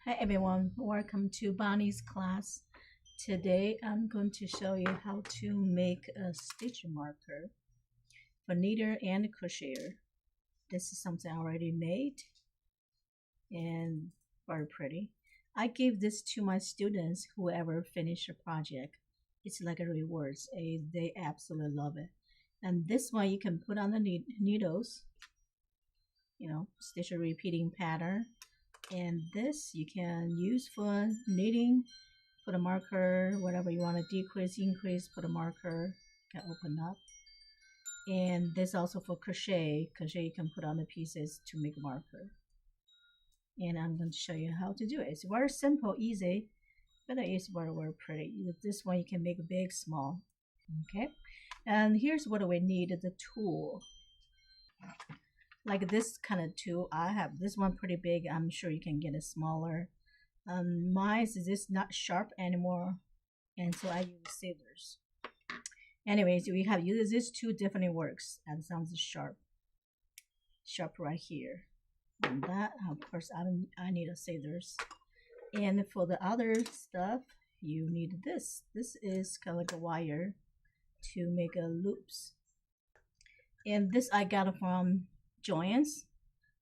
Hi everyone, welcome to Bonnie's class. Today I'm going to show you how to make a stitch marker for knitter and crocheter. This is something I already made and very pretty. I give this to my students whoever finish a project. It's like a rewards. They absolutely love it. And this one you can put on the needles, stitch a repeating pattern, and this you can use for knitting. Put a marker, whatever you want to decrease, increase, put a marker, can open up. And this also for crochet you can put on the pieces to make a marker. And I'm going to show you how to do it. It's very simple, easy, but it is very, very pretty. This one you can make big, small. Okay, and here's what we need, the tool. Like this kind of tool, I have this one pretty big. I'm sure you can get a smaller. Mine is just not sharp anymore, and so I use scissors. Anyways, we have used this two different works, and sounds sharp right here. And that, of course, I need a scissors. And for the other stuff, you need this. This is kind of like a wire to make a loops. And this I got from Joann's.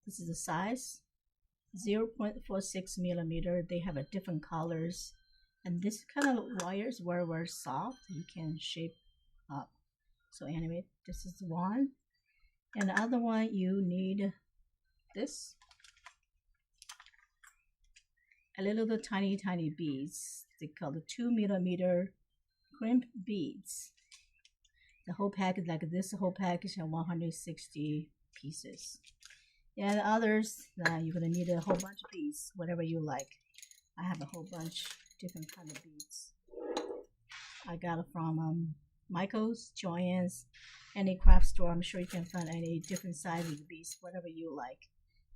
This is the size 0.46 millimeter. They have a different colors, and this kind of wires were very soft. You can shape up. So anyway, this is one, and the other one you need this, a little bit tiny beads. They call the 2 millimeter crimp beads. The whole package, like this whole package, has 160 pieces. And others, you're gonna need a whole bunch of beads, whatever you like. I have a whole bunch different kind of beads. I got it from Michael's, Joann's, any craft store. I'm sure you can find any different sizes of beads, whatever you like.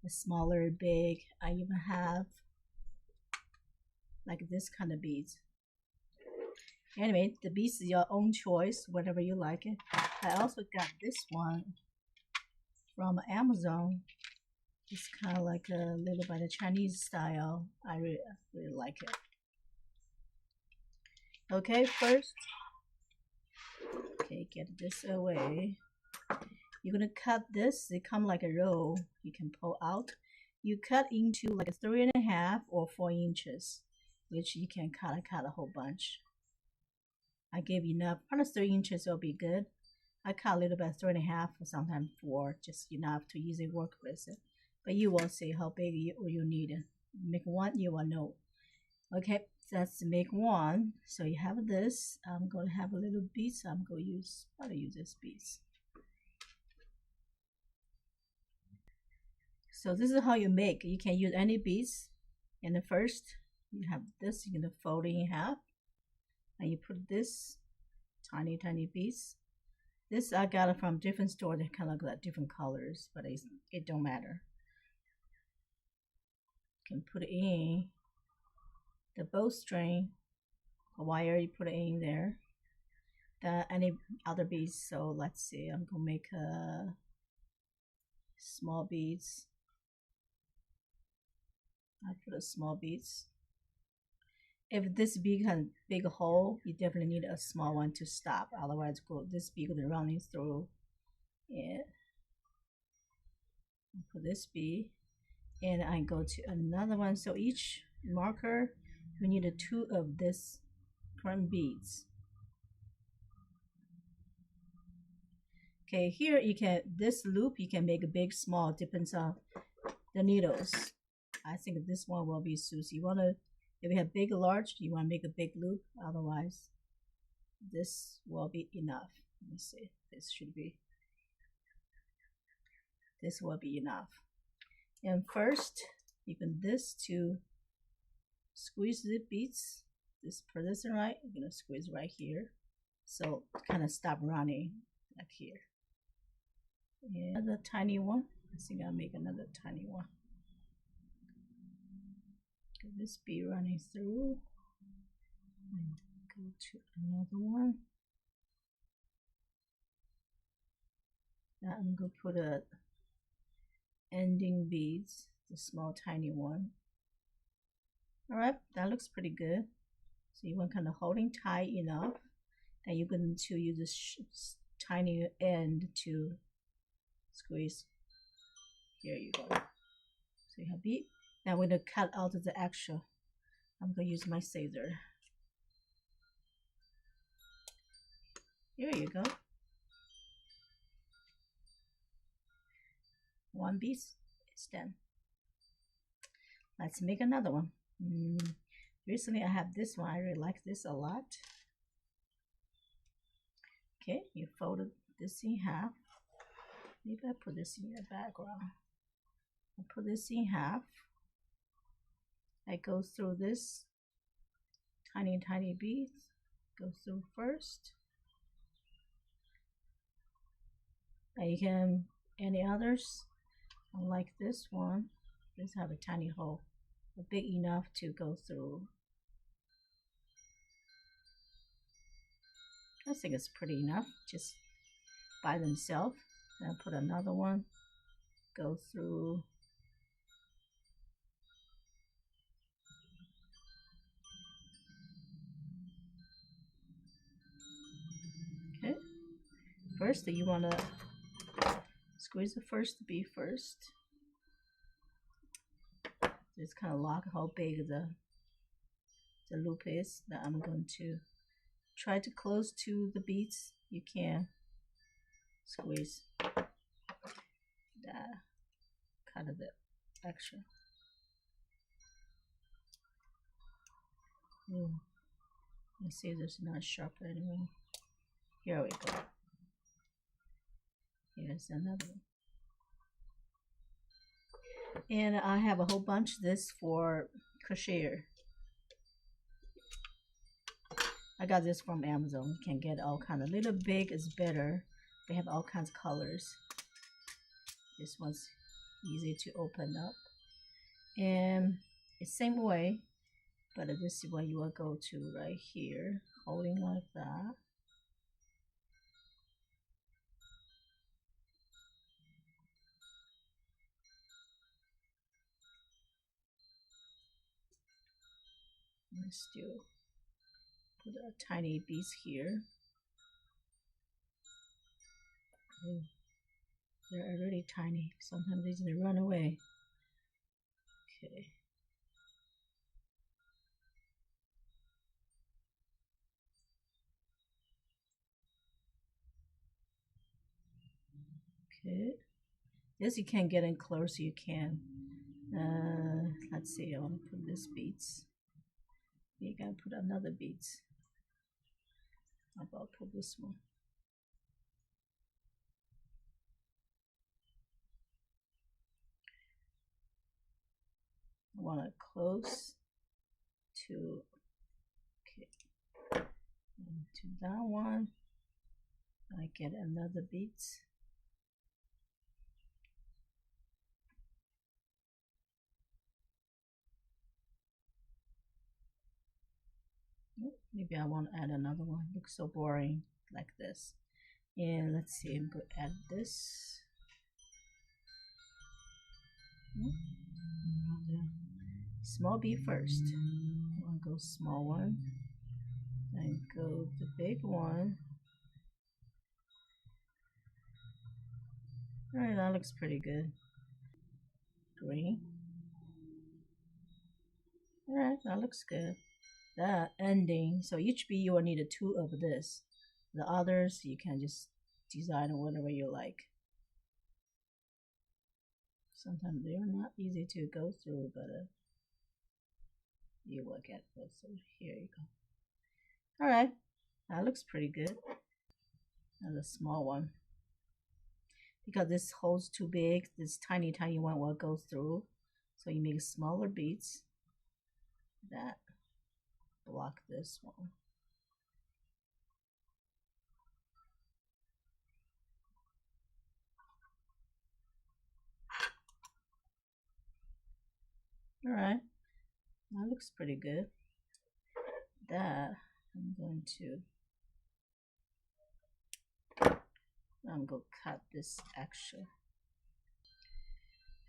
The smaller, big. I even have like this kind of beads. Anyway, the beads is your own choice, whatever you like it. I also got this one from Amazon. It's kind of like a little bit of Chinese style. I really like it. Okay, first, get this away. You're gonna cut this. They come like a roll. You can pull out. You cut into like a 3.5 or 4 inches, which you can cut a whole bunch. I gave you enough. Probably 3 inches will be good. I cut a little bit 3.5 or sometimes 4, just enough to easily work with it. But you will see how big you need. Make one, you will know. Okay, let's make one. So you have this. I'm going to have a little beads. So I'm going to use this beads. So this is how you make. You can use any beads. And the first, you have this. You're going to fold it in half. And you put this tiny beads. This I got it from different stores. They kind of look like different colors, but it don't matter. You can put it in the bowstring, a wire. You put it in there. Any other beads. So let's see. I'm gonna make small beads. I put a small beads. If this bead has a big hole, you definitely need a small one to stop. Otherwise, this bead will be running through it. Put this bead, and I go to another one. So each marker, you need 2 of this crimp beads. Okay, here you can, this loop you can make a big, small, depends on the needles. I think this one will be Susie. If you have big, large, you want to make a big loop. Otherwise, this will be enough. Let me see. This will be enough. And first, you can this to squeeze the beads. For this right, you're gonna squeeze right here. So kind of stop running like here. And another tiny one. I think I'll make another tiny one. This be running through, and go to another one. Now I'm going to put a ending beads, the small tiny one. All right, that looks pretty good. So you want kind of holding tight enough that you're going to use this tiny end to squeeze. Here you go. So you have bead. Now I'm going to cut out the extra. I'm going to use my scissor. Here you go. One piece is done. Let's make another one. Recently I have this one. I really like this a lot. Okay, you folded this in half. Maybe I put this in the background. I put this in half. I go through this tiny beads. Go through first. And you can any others. Unlike this one, this have a tiny hole, big enough to go through. I think it's pretty enough, just by themselves. Then put another one, go through. Okay, first you want to squeeze the first bead first. Just kind of lock how big the loop is that I'm going to try to close to the beads. You can squeeze that, cut the extra. You see, there's not sharp anymore. Here we go. Here's another one. And I have a whole bunch of this for crocheter. I got this from Amazon. You can get all kinds of, little big is better. They have all kinds of colors. This one's easy to open up. And the same way, but this is what you will go to right here, holding like that. And still put a tiny piece here. Oh, they're really tiny. Sometimes they run away. Okay. Okay. This you can get in closer. You can. Let's see. I want to put this beads. You can put another beads. How about put this one? I want to close to, okay, and to that one. I get another beads. Maybe I want to add another one. Looks so boring like this. And let's see, I'm going to add this. Small bead first. I want to go small one. Then go the big one. Alright, that looks pretty good. Green. Alright, that looks good. That ending, so each bead you will need two of this. The others you can just design whatever you like. Sometimes they're not easy to go through, but you will get those. So here you go. Alright, that looks pretty good. That's a small one. Because this hole's too big, this tiny one will go through. So you make smaller beads that block this one. Alright, that looks pretty good. That I'm going to cut this extra.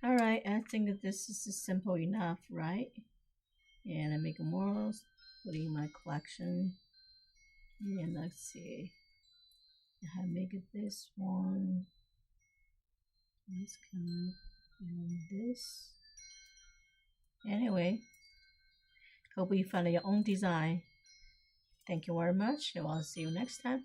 Alright, I think that this is simple enough, right? And I make more, putting my collection. And let's see, I make it this one, this kind, and this. Anyway, hope you find your own design. Thank you very much, and I'll see you next time.